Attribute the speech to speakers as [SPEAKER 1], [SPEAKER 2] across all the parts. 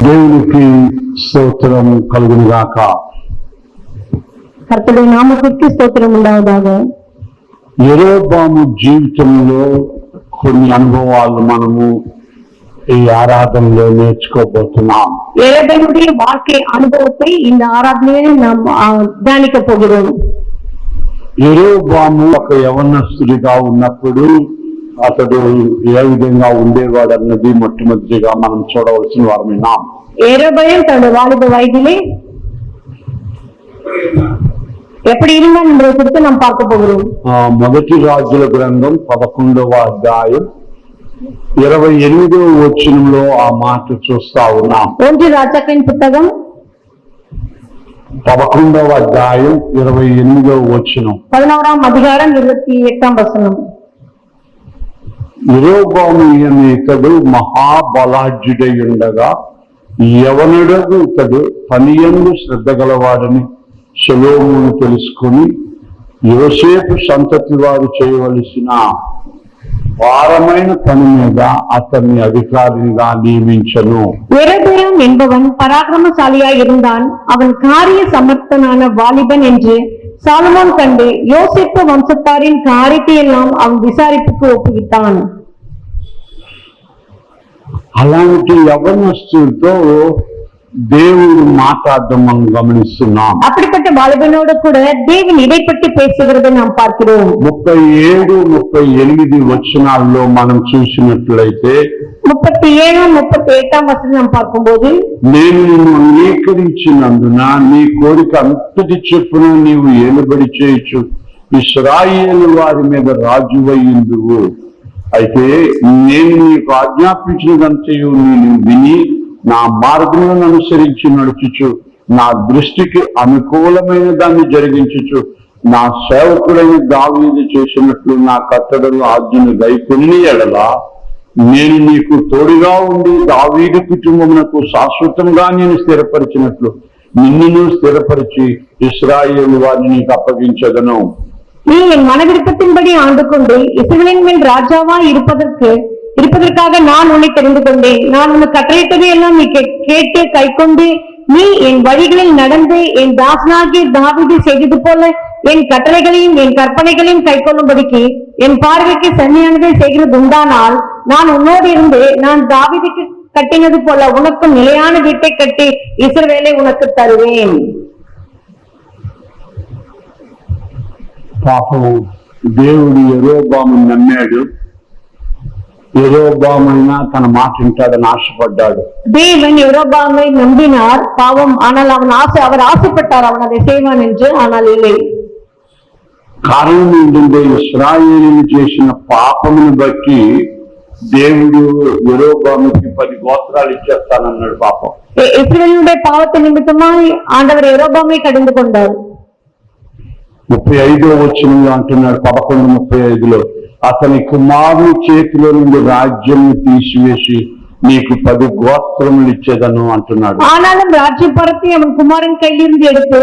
[SPEAKER 1] దేవునికి స్తోత్రం కలుగును గాక.
[SPEAKER 2] కర్తరుడి నామమునకు స్తోత్రం ఉండాలి.
[SPEAKER 1] యెరొబాము జీవితంలో కొన్ని అనుభవాలు మనము ఈ ఆరాధనలో నేర్చుకోబోతున్నాం.
[SPEAKER 2] యెరొబాముடைய வாழ்க்கை அனுபவத்தை இந்த ஆராதனையில் நாம் தியானிக்க போகிறோம்.
[SPEAKER 1] యెరొబాము ఒక యవనస్తుడిగా ఉన్నప్పుడు అతడు ఏ విధంగా ఉండేవాడు అన్నది మొట్టమొదటిగా మనం చూడవలసిన వారమైనాం.
[SPEAKER 2] యెరొబాము తన వాలిబ వయதிலே எப்படி இருந்தான் என்பதை குறித்து நாம் பார்க்க போகிறோம்.
[SPEAKER 1] మొదటి రాజుల గ్రంథం 11వ అధ్యాయం 28వ వచనంలో ఆ మాట చూస్తా ఉన్నాం.
[SPEAKER 2] ஒன்று ராஜாக்களின் புத்தகம்
[SPEAKER 1] 11వ అధ్యాయం 28వ వచనం.
[SPEAKER 2] 11వ అధ్యాయం 28వ వచనం.
[SPEAKER 1] యెరొబాము అనే ఇతడు మహాబలాఢ్యుడై ఉండగా యవనుడగు ఇతడు పనియందు శ్రద్ధ గలవాడని సొలొమోను తెలుసుకుని యోసేపు సంతతి వారు చేయవలసిన భారమైన పని మీద అతన్ని అధికారిగా నియమించను.
[SPEAKER 2] యెరొబాము என்பவன் பராக்கிரமசாலியாய் இருந்தான். அவன் காரிய சமர்த்தனான வாலிபன் என்று சாலமோன் கண்டு யோசேப்பு வம்சத்தாரின் காரியத்தை எல்லாம் அவன் விசாரிப்புக்கு ஒப்புவித்தான்.
[SPEAKER 1] అలాంటి యవనస్తులతో దేవుడు మాట్లాడడం మనం గమనిస్తున్నాం.
[SPEAKER 2] அப்படிப்பட்ட வாலிபனோடு கூட தேவன் இடைப்பட்டு பேசுகிறதை நாம் பார்க்கிறோம்.
[SPEAKER 1] 37, 38 వచనాల్లో మనం చూసినట్లయితే
[SPEAKER 2] 37, 38 వచనం நாம் பார்க்கும்போது
[SPEAKER 1] నేను నిన్ను అంగీకరించినందున నీ కోరిక అంతటి చొప్పున నీవు ఏలుబడి చేయొచ్చు, ఇశ్రాయేలు వారి మీద రాజువయ్యిందువు. అయితే నేను నీకు ఆజ్ఞాపించినదంతయు నేను విని నా మార్గములను అనుసరించి నడుచుచు నా దృష్టికి అనుకూలమైన దాన్ని జరిగించుచు నా సేవకుడైన దావీదు చేసినట్లు నా కట్టడలు ఆజ్ఞను గైకొని ఎడల నేను నీకు తోడుగా ఉండి దావీదు కుటుంబమునకు శాశ్వతంగా నేను స్థిరపరిచినట్లు నిన్ను స్థిరపరిచి ఇశ్రాయేలు వారిని నీకు అప్పగించదను.
[SPEAKER 2] நீ என் மன விருப்பத்தின்படி ஆண்டு கொண்டு இஸ்ரவேலின் மேல் ராஜாவாய் இருப்பதற்காக நான் உன்னை தெரிந்து கொண்டேன். நான் உனக்கு கட்டளையிட்டதை எல்லாம் நீ கேட்டு கை கொண்டு நீ என் வழிகளில் நடந்து என் தாசனாகிய தாவீது செய்தது போல என் கட்டளைகளையும் என் கற்பனைகளையும் கை கொள்ளும்படிக்கு என் பார்வைக்கு செம்மையானதை செய்கிறது உண்டானால் நான் உன்னோடு இருந்து நான் தாவீதுக்கு கட்டினது போல உனக்கும் நிலையான வீட்டை கட்டி இஸ்ரவேலை உனக்கு தருவேன்.
[SPEAKER 1] పాపం దేవుడు యెరొబాము నమ్మాడు. యెరొబామైనా తన మాట వింటాడని ఆశపడ్డాడు.
[SPEAKER 2] தேவன் யெரொபாமை நம்பினார். பாவம், ஆனால் அவர் ஆசைப்பட்டார் அவன் அதை செய்வான் என்று. ஆனால் இல்லை.
[SPEAKER 1] కారణం ఏంటంటే ఇశ్రాయేలు చేసిన పాపమును బట్టి దేవుడు యెరొబాముకి 10 గోత్రాలు ఇచ్చేస్తానన్నాడు. పాపం
[SPEAKER 2] இஸ்ரவேலுடைய பாவத்தை நிமித்தமாய் ஆண்டவர் யெரொபாமை கடிந்து கொண்டார்.
[SPEAKER 1] 35వ వచనంలో అంటున్నాడు 11:35లో అతని కుమారుని చేతిలో నుండి రాజ్యం తీసివేసి నీకు 10 గోత్రములు ఇచ్చేదను అంటున్నాడు.
[SPEAKER 2] ஆனாலும் ராஜ்யபாரத்தை அவன் குமாரன் கையிலிருந்து எடுத்து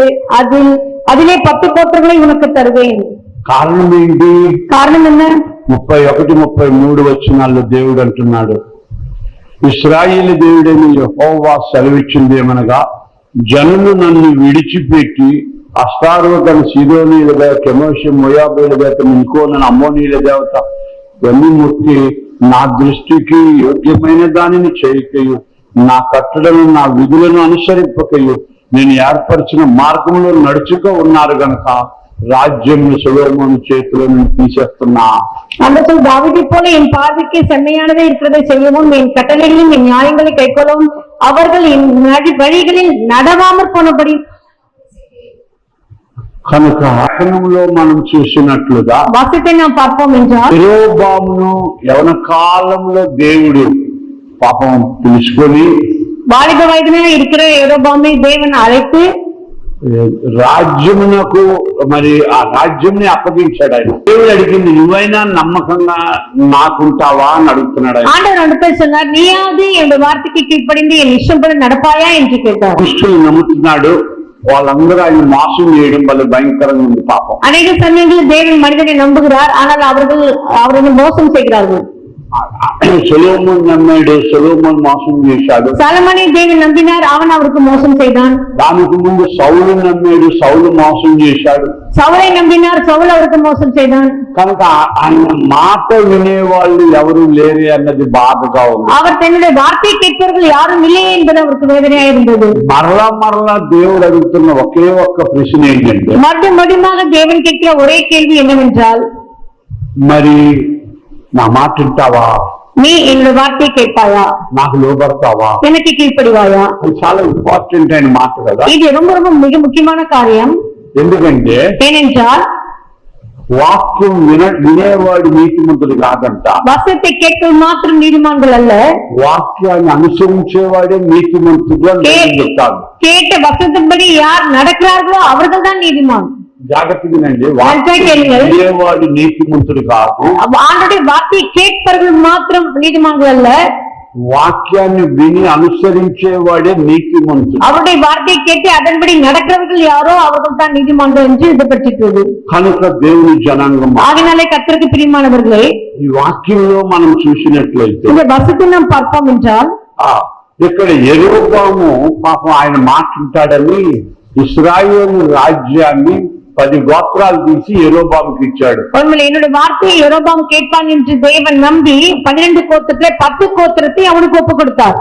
[SPEAKER 2] அதிலே 10 கோத்திரங்களை உனக்கு தருவேன்.
[SPEAKER 1] కారణం ఏంటి?
[SPEAKER 2] కారణం என்ன?
[SPEAKER 1] 31, 33 వచనాల్లో దేవుడు అంటున్నాడు, ఇశ్రాయేలు దేవుడైన యెహోవా సెలవిచ్చిందేమనగా జనులు నన్ను విడిచిపెట్టి అష్టారోతన సీదోనీల దేవత, కెమోషి మోయాబీల దేవత, మిల్కోనని అమ్మోనీల దేవత ఇవన్నీ మొక్కి నా దృష్టికి యోగ్యమైన దానిని చేయకయు నా కట్టడలను నా విధులను అనుసరింపకయు నేను ఏర్పరిచిన మార్గంలో నడుచుక ఉన్నారు గనక రాజ్యం సొలొమోను చేతిలో తీసేస్తున్నా.
[SPEAKER 2] అందుకు దావీదు போல என் பார்வைக்கு செம்மையானதை இருக்கிறதை செய்யவும் என் கட்டளைகளையும் என் நியாயங்களை கைக்கொள்ளவும் அவர்கள் என் வழிகளில் நடவாமற் போனபடி
[SPEAKER 1] కనుక ఆకనంలో మనం చూసినట్లుగా
[SPEAKER 2] వాక్యத்தை நாம் பார்ப்போம் என்றால்
[SPEAKER 1] యెరొబామును యవన కాలంలో దేవుడు పాపం పిలుచుకొని
[SPEAKER 2] వాలిబ వయదిలో இருக்கிற యెరొబాமை தேவன் அழைத்து
[SPEAKER 1] రాజ్యమునకు మరి ఆ రాజ్యంని అప్పగించాడు. ఆయన దేవుడు అడిగింది, నువ్వైనా నమ్మకంగా నాకుంటావా అని అడుగుతున్నాడు.
[SPEAKER 2] ஆண்டவர் அனுப்ப சொன்னார், நீயாவது என்னுடைய வார்த்தைக்கு கீழ்ப்படிந்து என் இஷ்டப்படி நடப்பாயா என்று கேட்டார்.
[SPEAKER 1] దుష్టులు నమ్ముతున్నాడు, వాళ్ళందరూ ఆయన మోసం చేయడం వల్ల భయంకరంగా ఉంది. పాపం
[SPEAKER 2] అనేక సమయంలో దేవుని మనిషిని నమ్ముகிறார், ஆனால் அவர்கள் மோசம் செய்கிறார்கள்.
[SPEAKER 1] దేవుడు సొలొమోను నమ్మాడు, సొలొమోను మోసం చేశాడు.
[SPEAKER 2] சாலமோனை தேவன் நம்பினார், அவன் அவருக்கு மோசம் செய்தான்.
[SPEAKER 1] దానికి ముందు సౌలు నమ్మాడు, సౌలు మోసం చేశాడు.
[SPEAKER 2] சவுலை நம்பினார், சவுல் அவருக்கு மோసం செய்தான்.
[SPEAKER 1] కనుక ఆయన మాట వినేవాళ్ళు ఎవరు లేరే అన్నది బాధగా ఉంది.
[SPEAKER 2] அவர் தன்னுடைய வார்த்தை கேட்பவர்கள் யாரும் இல்லையே என்பது அவருக்கு வேதனையா இருந்தது.
[SPEAKER 1] మరలా దేవుడు అడుగుతున్న ఒకే ఒక్క ప్రశ్న ఏంటంటే,
[SPEAKER 2] மறுபடியும் தேவன் கேட்கிற ஒரே கேள்வி என்னவென்றால்,
[SPEAKER 1] మరి నా మాట వింటావా,
[SPEAKER 2] நீ என்னுடைய வார்த்தை கேட்பாயா,
[SPEAKER 1] నాకు లోబడతావా?
[SPEAKER 2] எனக்கு కీழ்పడివాయా?
[SPEAKER 1] అది చాలా ఇంపార్టెంట్ అయిన మాట కదా.
[SPEAKER 2] இது ரொம்ப ரொம்ப மிக முக்கியமான காரியம்.
[SPEAKER 1] ఎందుకంటే
[SPEAKER 2] ஏனென்றால்
[SPEAKER 1] వాక్యం వినేవాడు నీతిమంతుడు కాదంట.
[SPEAKER 2] வசனத்தை கேட்பது மாத்திரம் நீதிமான்கள் அல்ல,
[SPEAKER 1] వాక్యాన్ని అనుసరించేవాడే నీతిమంతుడు అని నేను చెప్తాను.
[SPEAKER 2] கேட்ட வசனத்தின்படி யார் நடக்கிறார்களோ அவர்கள் தான் நீதிமான்.
[SPEAKER 1] జాగ్రత్తగానండి, వాక్యం వినేవాడు నీతిమంతుడు కాదు.
[SPEAKER 2] ஆண்டுடைய வார்த்தையை கேட்பவர்கள் மாத்திரம் நீதிமான்கள் அல்ல,
[SPEAKER 1] వాక్యాన్ని విని అనుసరించేవాడే నీతిమంతుడు.
[SPEAKER 2] அவருடைய வார்த்தையை கேட்டு அதன்படி நடக்கிறவர்கள் யாரோ அவர்கள் தான் நீதிமான்கள் என்று எழுதப்பட்டிருக்கிறது.
[SPEAKER 1] కనుక దేవుని జనాంగం,
[SPEAKER 2] ஆகினாலே கர்த்தருக்கு பிரியமானவர்களே,
[SPEAKER 1] ఈ వాక్యంలో మనం చూసినట్లయితే
[SPEAKER 2] இந்த வசனத்தை நாம் பார்ப்போம் என்றால்,
[SPEAKER 1] ఇక్కడ యెరొబాము పాపం ఆయన మాట్లాడాడని ఇశ్రాయేలు రాజ్యాన్ని 10 గోత్రాలు తీసి యెరొబాముకి ఇచ్చాడు.
[SPEAKER 2] உண்மையிலே என்னுடைய வார்த்தையை யெரொபாம் கேட்பான் என்று தேவன் நம்பி 12 கோத்திரத்திலே 10 கோத்திரத்தை அவனுக்கு ஒப்பு கொடுத்தார்.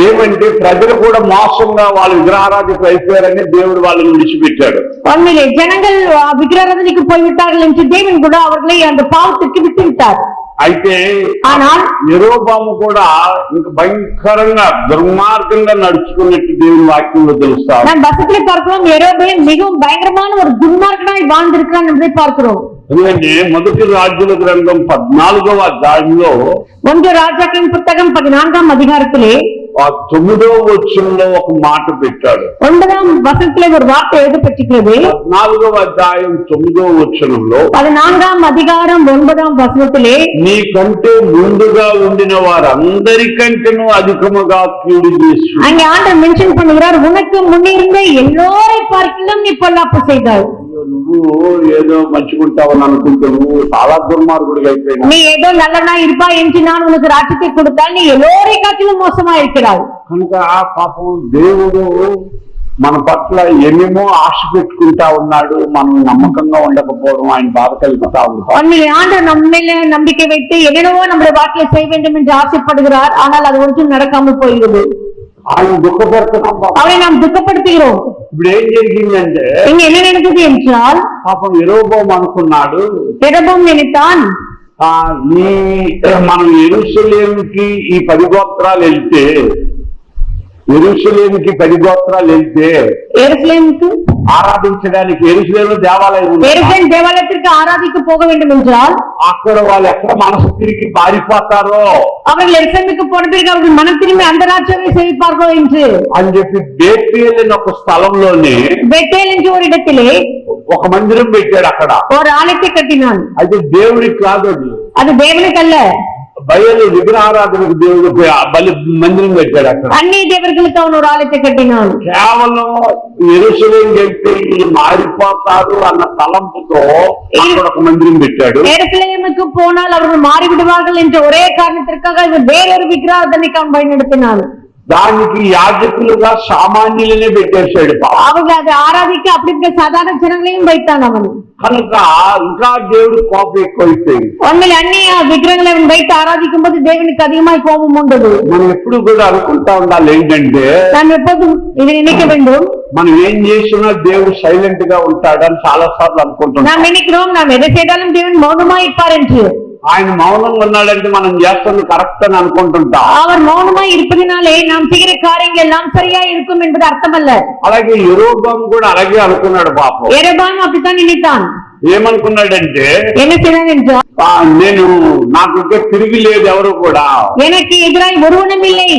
[SPEAKER 1] ఏమంటే ప్రజలు కూడా మోసంగా వాళ్ళు విగ్రహారాధనకు అయిపోయారని దేవుడు వాళ్ళని విడిచిపెట్టాడు.
[SPEAKER 2] உண்மையிலே ஜனங்கள் விக்கிரகாராதனைக்கு போய்விட்டார்கள் என்று தேவன் கூட அவர்களை அந்த பாவத்திற்கு விட்டு விட்டார்.
[SPEAKER 1] అయితే యెరొబాము కూడా ఇంకా భయంకరంగా దుర్మార్గంగా నడుచుకున్నట్టు దేవుని వాక్యంలో తెలుస్తాం.
[SPEAKER 2] நாம் வசனத்திலே பார்க்கிறோம், யெரொபெயாம் மிகவும் பயங்கரமான ஒரு துன்மார்க்கனாய் வாழ்ந்திருக்கிறான் என்பதை பார்க்கிறோம்.
[SPEAKER 1] ఎందుకంటే మొదటి రాజుల గ్రంథం 14వ అధ్యాయంలో
[SPEAKER 2] 1 రాజాக்களின் புத்தகம் 14ஆம் அதிகாரத்திலே
[SPEAKER 1] 9వ వచనంలో ఒక మాట పెట్టాడు.
[SPEAKER 2] 9ஆம் வசனத்திலே ஒரு வார்த்தை எழுதப்பட்டிருக்கிறது.
[SPEAKER 1] 14వ అధ్యాయం 9వ వచనంలో
[SPEAKER 2] 14ஆம் அதிகாரம் 9ஆம் வசனத்திலே,
[SPEAKER 1] నీకంటే ముందుగా ఉండిన వారందరికంటేనూ అధికముగా కీడు చేసి,
[SPEAKER 2] அங்கே ஆண்டவர் மென்ஷன் பண்ணுகிறார், உனக்கு முன்னிருந்த எல்லோரை பார்க்கிலும் நீ பொல்லாப்பு செய்தாய்.
[SPEAKER 1] నువ్వు ఏదో మంచుకుంటావని అనుకుంటూ నువ్వు చాలా దుర్మార్గుడిగా అయిపోయినా,
[SPEAKER 2] நீ ஏதோ நல்லவனா இருப்பா என்று நான் உனக்கு ராஜ்யத்தை கொடுத்தால் நீ எல்லோரை காட்டிலும் மோசமா இருக்கிறாய்.
[SPEAKER 1] కనుక ఆ పాపం దేవుడు మన పట్ల ఎన్నేమో ఆశ పెట్టుకుంటా ఉన్నాడు, మనం నమ్మకంగా ఉండకపోవడం ఆయన బాధ కలుగుతా ఉంటాం.
[SPEAKER 2] உண்மையிலே ஆண்டவர் நம்ம மேல நம்பிக்கை வைத்து என்னென்னவோ நம்முடைய வாழ்க்கையை செய்ய வேண்டும் என்று ஆசைப்படுகிறார், ஆனால் அது ஒன்றும் நடக்காமல் போகிறது.
[SPEAKER 1] ఆయన దుఃఖపడుతున్నాం,
[SPEAKER 2] அவரை நாம் துக்கப்படுத்துகிறோம்.
[SPEAKER 1] ఇప్పుడు ఏం జరిగిందంటే
[SPEAKER 2] இங்க என்ன நடந்தது என்றால்,
[SPEAKER 1] పాపం యెరొబాము అనుకున్నాడు,
[SPEAKER 2] யெரொபெயாம் நினைத்தான்,
[SPEAKER 1] మనం యెరూషలేముకి ఈ 10 గోత్రాలు వెళ్తే, యెరూషలేముకి 10 గోత్రాలు వెళ్తే
[SPEAKER 2] எருசலேமுக்கு
[SPEAKER 1] ఆరాధించడానికి యెరూషలేములో దేవాలయం ఉంది.
[SPEAKER 2] எருசலேம் தேவாலயத்திற்கு ஆராதிக்க போக வேண்டும் என்றால்
[SPEAKER 1] అక్కడ వాళ్ళు ఎక్కడ మనసు తిరిగి పారిపోతారో
[SPEAKER 2] அவர்கள் எருசலேமுக்கு போன பிறகு அவர்கள் மனம் திரும்பி அந்த ராஜ்யத்தை சேவிப்பார்களோ என்று
[SPEAKER 1] అని చెప్పి బేతేల్ అనే ఒక స్థలంలోనే
[SPEAKER 2] பெத்தேல் என்று ஒரு இடத்திலே
[SPEAKER 1] ఒక మందిరం పెట్టాడు. అక్కడ
[SPEAKER 2] ஒரு ஆலயத்தை கட்டினான்.
[SPEAKER 1] అయితే దేవుడికి కాదు,
[SPEAKER 2] அது தேவனுக்கு அல்ல,
[SPEAKER 1] బయలు విగ్రహారాధనకు దేవుడు బలి మందిరం పెట్టాడు. అక్కడ
[SPEAKER 2] அந்நிய தேவர்களுக்கு அவன் ஒரு ஆலயத்தை கட்டினான்.
[SPEAKER 1] కేవలం యెరూషలేం వెళ్తే వీళ్ళు మారిపోతారు అన్న తలంపుతో అక్కడ ఒక మందిరం పెట్టాడు.
[SPEAKER 2] எருசலேமுக்கு போனால் அவர்கள் மாறிவிடுவார்கள் என்ற ஒரே காரணத்திற்காக இவன் வேறொரு விக்கிரகாராதனைக்கு அவன் பயன்படுத்தினான்.
[SPEAKER 1] దానికి యాజకులుగా సామాన్యులనే పెట్టేశాడు.
[SPEAKER 2] அவர்கள் அதை ஆராதிக்க அப்படிப்பட்ட சாதாரண ஜனங்களையும் வைத்தான் அவன்.
[SPEAKER 1] కనుక ఇంకా దేవుడు కోపం ఎక్కువైపోయింది.
[SPEAKER 2] உண்மையில் அந்நிய விக்கிரகங்களை அவன் வைத்து ஆராதிக்கும் போது தேவனுக்கு அதிகமாய் கோபம் உண்டது.
[SPEAKER 1] మనం ఎప్పుడు కూడా అనుకుంటా ఉండాలి ఏంటంటే,
[SPEAKER 2] நாம் எப்போதும் இதை நினைக்க வேண்டும்,
[SPEAKER 1] మనం ఏం చేసినా దేవుడు సైలెంట్ గా ఉంటాడని చాలా సార్లు అనుకుంటున్నాం.
[SPEAKER 2] நாம் நினைக்கிறோம் நாம் எதை செய்தாலும் தேவன் மௌனமா இருப்பார் என்று.
[SPEAKER 1] ఆయన మౌనంగా ఉన్నాడంటే మనం చేస్తుంది కరెక్ట్ అని అనుకుంటుంటాం.
[SPEAKER 2] அவர் மௌனமாய் இருப்பதினாலே நாம் செய்கிற காரியங்கள் எல்லாம் சரியா இருக்கும் என்பது அர்த்தமல்ல.
[SPEAKER 1] అలాగే యెరొబాము కూడా అలాగే అనుకున్నాడు. పాపం
[SPEAKER 2] யெரொபெயாம் அப்படித்தான் நினைத்தான்.
[SPEAKER 1] ఏమనుకున్నాడంటే,
[SPEAKER 2] என்ன செய்தான் என்றால்,
[SPEAKER 1] నేను నాకు తిరిగి లేదు, ఎవరు కూడా
[SPEAKER 2] எனக்கு எதிராய் ஒருவனும் இல்லை,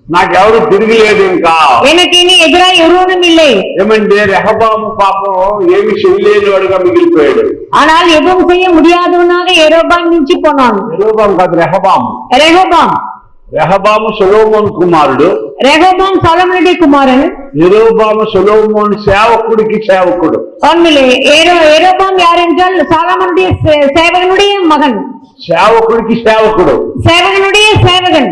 [SPEAKER 1] నాకెవరు తిరిగి లేదు, ఇంకా
[SPEAKER 2] எனக்கு இனி எதிராய் ஒருவனும் இல்லை.
[SPEAKER 1] ఏమంటే రెహబాము పాపం ఏమి చేయలేని వాడుగా మిగిలిపోయాడు.
[SPEAKER 2] ஆனால் எதுவும் செய்ய முடியாதவனாக யெரொபெயாம் மிஞ்சி போனான்.
[SPEAKER 1] యెరొబాము కాదు, రెహబాము.
[SPEAKER 2] ரெகொபெயாம்
[SPEAKER 1] రెహబాము సొలొమోను కుమారుడు.
[SPEAKER 2] ரெகோபாம் சாலமோனுடைய குமாரன்.
[SPEAKER 1] యెరొబాము సొలొమోను సేవకుడికి సేవకుడు.
[SPEAKER 2] உண்மையிலே எரோபாம் யார் என்றால் சாலமோனுடைய சேவகனுடைய மகன்,
[SPEAKER 1] సేవకుడికి సేవకుడు.
[SPEAKER 2] சேவகனுடைய சேவகன்.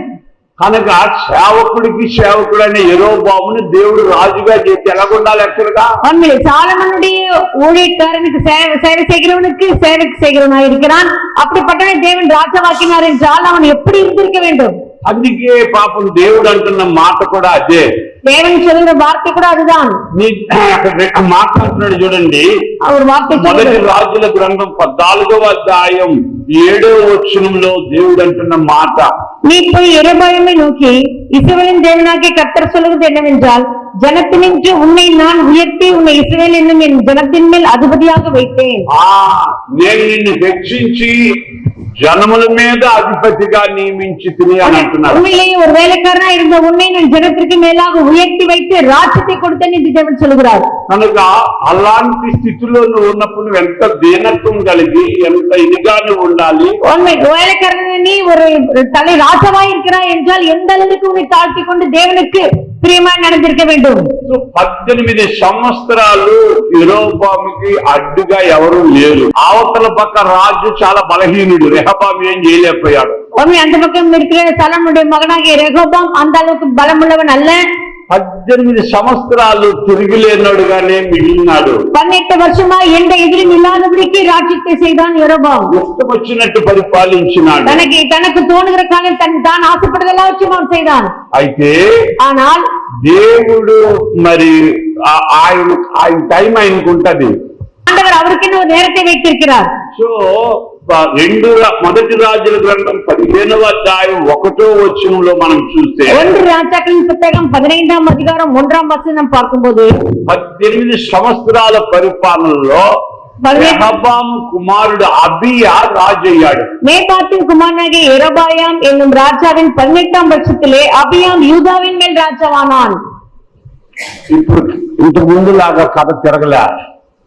[SPEAKER 1] కనుక సేవకుడికి సేవకుడు అనే యెరొబామును దేవుడు రాజుగా చేసి ఎలాగుండాలి యాక్చువల్గా?
[SPEAKER 2] உண்மையிலே சாலமோனுடைய ஊழியக்காரனுக்கு சேவை செய்கிறவனுக்கு சேவை செய்கிறவனாய் இருக்கிறான். அப்படிப்பட்டவனை தேவன் ராஜாவாக்கினார் என்றால் அவன் எப்படி இருந்திருக்க வேண்டும்?
[SPEAKER 1] అందుకే పాపం దేవుడు అంటున్న మాట కూడా అదే.
[SPEAKER 2] தேவன் சொல்லுற வார்த்தை கூட அதுதான்.
[SPEAKER 1] మాట్లాడుతున్నాడు చూడండి.
[SPEAKER 2] அவர் வார்த்தை
[SPEAKER 1] మొదటి రాజుల గ్రంథం 14వ అధ్యాయం 7వ వచనంలో దేవుడు అంటున్న మాట,
[SPEAKER 2] நீ போய் எரோபாமை நோக்கி இஸ்ரவேலின் தேவனாகிய கர்த்தர் சொல்லுவது என்னவென்றால், ஜனத்தினின்று உன்னை நான் உயர்த்தி உன்னை இஸ்ரவேல் என்னும் என் ஜனத்தின் மேல் அதிபதியாக வைத்தேன்.
[SPEAKER 1] నేను నిన్ను హెచ్చించి జనముల మీద అధిపతిగా నియమించి తిని అని అంటున్నాడు.
[SPEAKER 2] உண்மையிலேயே ஒரு வேலைக்காரனா இருந்த உன்னை நான் ஜனத்திற்கு மேலாக உயர்த்தி வைத்து ராஜ்யத்தை கொடுத்தேன் என்று தேவன் சொல்கிறார்.
[SPEAKER 1] కనుక అలాంటి స్థితిలో నువ్వు ఉన్నప్పుడు నువ్వు ఎంత దీనత్వం కలిగి ఎంత ఇదిగా నువ్వు ఉండాలి.
[SPEAKER 2] உண்மை வேலைக்காரன் நீ ஒரு தலை ராஜாவாய் இருக்கிறாய் என்றால் எந்த அளவுக்கு உன்னை தாழ்த்தி கொண்டு தேவனுக்கு பிரியமாய் நடந்திருக்க வேண்டும்.
[SPEAKER 1] 18 సంవత్సరాలు యెరొబాముకి అడ్డుగా ఎవరు లేరు. అవతల పక్క రాజు చాలా బలహీనుడు, రెహబాము ఏం చేయలేకపోయాడు.
[SPEAKER 2] அந்த பக்கம் இருக்கிற சாலமோனுடைய மகனாகிய ரெகோபாம் அந்த அளவுக்கு பலமுள்ளவன் அல்ல.
[SPEAKER 1] 18 సంవత్సరాలు తిరిగిలేనోడుగానే మిగిలినాడు.
[SPEAKER 2] 18 வருஷமா எந்த எதிரும் இல்லாதபடிக்கு ராஜ்யத்தை செய்தான் யெரொபாம்.
[SPEAKER 1] ఇష్టం వచ్చినట్టు పరిపాలించినాడు.
[SPEAKER 2] தனக்கு தோணுகிற காலம் தான் ஆசைப்படுதெல்லாம் வச்சு அவன் செய்தான்.
[SPEAKER 1] అయితే
[SPEAKER 2] ஆனால்
[SPEAKER 1] దేవుడు మరి ఆయన టైం ఆయనకు ఉంటది.
[SPEAKER 2] ஆண்டவர் அவருக்கு ஒரு நேரத்தை வைத்திருக்கிறார்.
[SPEAKER 1] సో మొదటి రాజుల గ్రంథం 15వ అధ్యాయం 1వ వచనంలో మనం చూస్తే,
[SPEAKER 2] 1 ராஜாக்களின் புத்தகம் 15ஆம் அதிகாரம் 1ஆம் வசனம் பார்க்கும்போது,
[SPEAKER 1] 18 సంవత్సరాల పరిపాలనలో రెహబాము కుమారుడు అబియా రాజయ్యాడు.
[SPEAKER 2] நேபாத்தின் குமாரனாகிய யெரொபாயாம் என்னும் ராஜாவின் 18ஆம் வருஷத்திலே அபியாம் யூதாவின் மேல் ராஜாவானான்.
[SPEAKER 1] ఇప్పుడు ఇంతకు ముందులాగా కథ తిరగలే.